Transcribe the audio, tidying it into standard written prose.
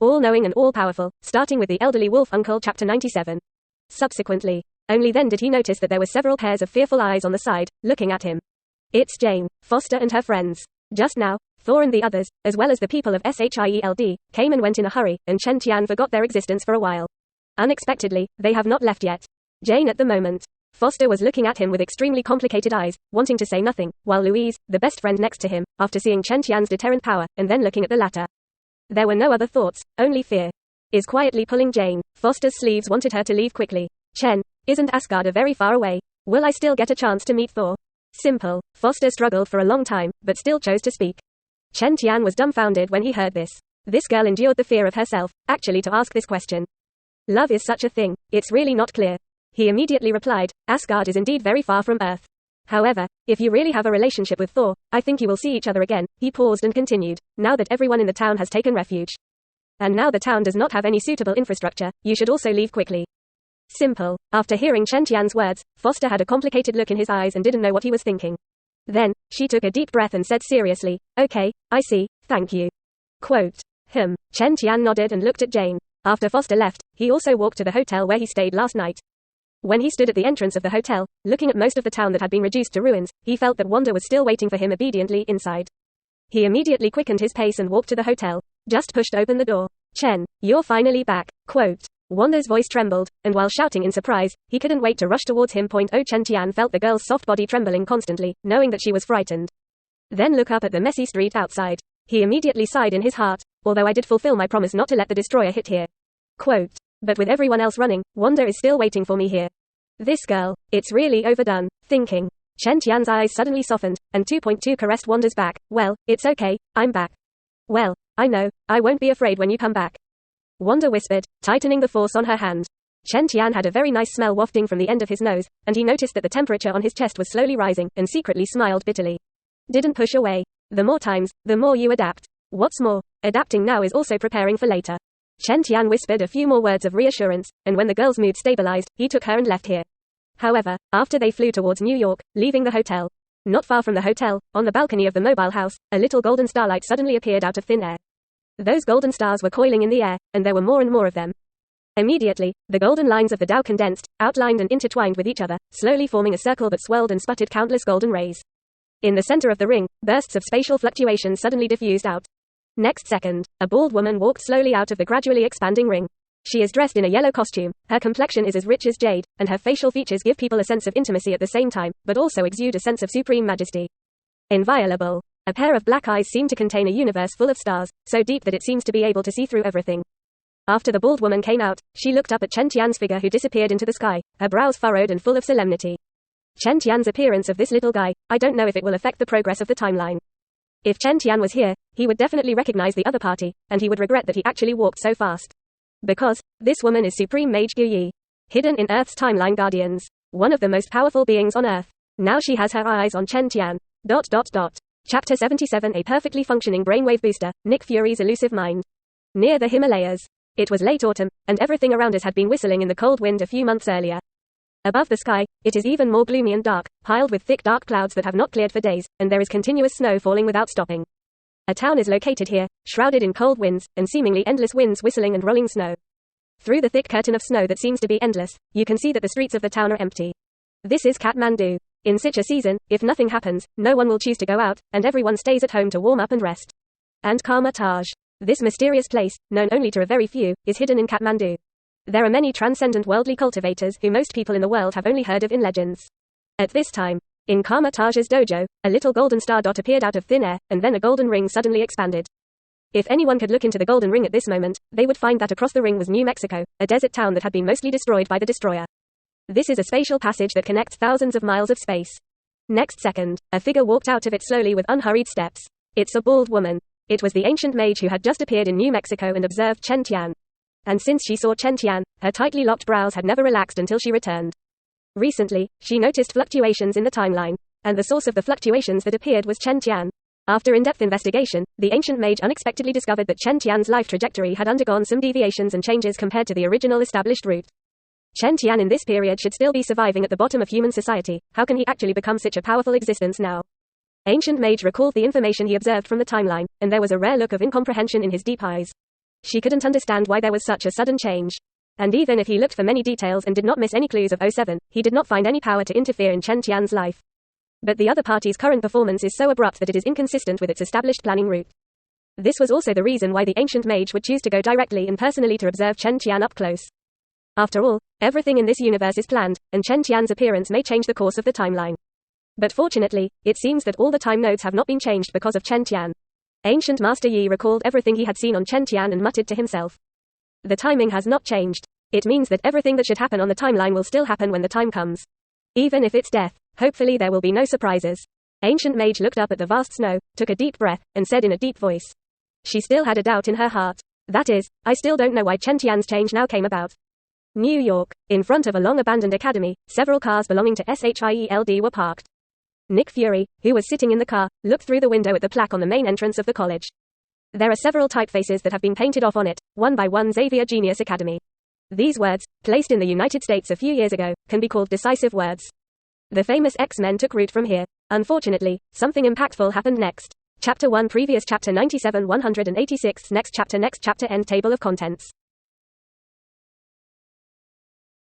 all-knowing and all-powerful, starting with the elderly wolf uncle chapter 97. Subsequently, only then did he notice that there were several pairs of fearful eyes on the side, looking at him. It's Jane Foster and her friends. Just now, Thor and the others, as well as the people of Shield, came and went in a hurry, and Chen Tian forgot their existence for a while. Unexpectedly, they have not left yet. Jane at the moment. Foster was looking at him with extremely complicated eyes, wanting to say nothing, while Louise, the best friend next to him, after seeing Chen Tian's deterrent power, and then looking at the latter. There were no other thoughts, only fear. Is quietly pulling Jane Foster's sleeves, wanted her to leave quickly. Chen, isn't Asgard very far away? Will I still get a chance to meet Thor? Simple. Foster struggled for a long time, but still chose to speak. Chen Tian was dumbfounded when he heard this. This girl endured the fear of herself, actually, to ask this question. Love is such a thing, it's really not clear. He immediately replied, Asgard is indeed very far from Earth. However, if you really have a relationship with Thor, I think you will see each other again. He paused and continued, now that everyone in the town has taken refuge. And now the town does not have any suitable infrastructure, you should also leave quickly. Simple. After hearing Chen Tian's words, Foster had a complicated look in his eyes and didn't know what he was thinking. Then, she took a deep breath and said seriously, okay, I see, thank you. Quote. Chen Tian nodded and looked at Jane. After Foster left, he also walked to the hotel where he stayed last night. When he stood at the entrance of the hotel, looking at most of the town that had been reduced to ruins, he felt that Wanda was still waiting for him obediently inside. He immediately quickened his pace and walked to the hotel. Just pushed open the door. Chen, you're finally back. Quote. Wanda's voice trembled, and while shouting in surprise, he couldn't wait to rush towards him. Chen Tian felt the girl's soft body trembling constantly, knowing that she was frightened. Then look up at the messy street outside. He immediately sighed in his heart, although I did fulfill my promise not to let the destroyer hit here. Quote. But with everyone else running, Wanda is still waiting for me here. This girl, it's really overdone. Thinking. Chen Tian's eyes suddenly softened, and 2.2 caressed Wanda's back. Well, it's okay, I'm back. Well, I know, I won't be afraid when you come back. Wanda whispered, tightening the force on her hand. Chen Tian had a very nice smell wafting from the end of his nose, and he noticed that the temperature on his chest was slowly rising, and secretly smiled bitterly. Didn't push away. The more times, the more you adapt. What's more, adapting now is also preparing for later. Chen Tian whispered a few more words of reassurance, and when the girl's mood stabilized, he took her and left here. However, after they flew towards New York, leaving the hotel. Not far from the hotel, on the balcony of the mobile house, a little golden starlight suddenly appeared out of thin air. Those golden stars were coiling in the air, and there were more and more of them. Immediately, the golden lines of the Tao condensed, outlined and intertwined with each other, slowly forming a circle that swirled and sputtered countless golden rays. In the center of the ring, bursts of spatial fluctuations suddenly diffused out. Next second, a bald woman walked slowly out of the gradually expanding ring. She is dressed in a yellow costume, her complexion is as rich as jade, and her facial features give people a sense of intimacy at the same time, but also exude a sense of supreme majesty. Inviolable. A pair of black eyes seem to contain a universe full of stars, so deep that it seems to be able to see through everything. After the bald woman came out, she looked up at Chen Tian's figure, who disappeared into the sky, her brows furrowed and full of solemnity. Chen Tian's appearance of this little guy, I don't know if it will affect the progress of the timeline. If Chen Tian was here, he would definitely recognize the other party, and he would regret that he actually walked so fast. Because, this woman is Supreme Mage Gu Yi. Hidden in Earth's timeline guardians. One of the most powerful beings on Earth. Now she has her eyes on Chen Tian. Chapter 77. A perfectly functioning brainwave booster, Nick Fury's elusive mind. Near the Himalayas. It was late autumn, and everything around us had been whistling in the cold wind a few months earlier. Above the sky, it is even more gloomy and dark, piled with thick dark clouds that have not cleared for days, and there is continuous snow falling without stopping. A town is located here, shrouded in cold winds, and seemingly endless winds whistling and rolling snow. Through the thick curtain of snow that seems to be endless, you can see that the streets of the town are empty. This is Kathmandu. In such a season, if nothing happens, no one will choose to go out, and everyone stays at home to warm up and rest. And Karma-Taj. This mysterious place, known only to a very few, is hidden in Kathmandu. There are many transcendent worldly cultivators who most people in the world have only heard of in legends. At this time, in Karma-Taj's dojo, a little golden star dot appeared out of thin air, and then a golden ring suddenly expanded. If anyone could look into the golden ring at this moment, they would find that across the ring was New Mexico, a desert town that had been mostly destroyed by the destroyer. This is a spatial passage that connects thousands of miles of space. Next second, a figure walked out of it slowly with unhurried steps. It's a bald woman. It was the ancient mage who had just appeared in New Mexico and observed Chen Tian. And since she saw Chen Tian, her tightly locked brows had never relaxed until she returned. Recently, she noticed fluctuations in the timeline, and the source of the fluctuations that appeared was Chen Tian. After in-depth investigation, the ancient mage unexpectedly discovered that Chen Tian's life trajectory had undergone some deviations and changes compared to the original established route. Chen Tian in this period should still be surviving at the bottom of human society. How can he actually become such a powerful existence now? Ancient mage recalled the information he observed from the timeline, and there was a rare look of incomprehension in his deep eyes. She couldn't understand why there was such a sudden change. And even if he looked for many details and did not miss any clues of 07, he did not find any power to interfere in Chen Tian's life. But the other party's current performance is so abrupt that it is inconsistent with its established planning route. This was also the reason why the ancient mage would choose to go directly and personally to observe Chen Tian up close. After all, everything in this universe is planned, and Chen Tian's appearance may change the course of the timeline. But fortunately, it seems that all the time nodes have not been changed because of Chen Tian. Ancient Master Yi recalled everything he had seen on Chen Tian and muttered to himself. The timing has not changed. It means that everything that should happen on the timeline will still happen when the time comes. Even if it's death, hopefully there will be no surprises. Ancient Mage looked up at the vast snow, took a deep breath, and said in a deep voice. She still had a doubt in her heart. That is, I still don't know why Chen Tian's change now came about. New York. In front of a long-abandoned academy, several cars belonging to SHIELD were parked. Nick Fury, who was sitting in the car, looked through the window at the plaque on the main entrance of the college. There are several typefaces that have been painted off on it, one by one Xavier Genius Academy. These words, placed in the United States a few years ago, can be called decisive words. The famous X-Men took root from here. Unfortunately, something impactful happened next. Chapter 1 Previous Chapter 97 186 Next chapter End Table of Contents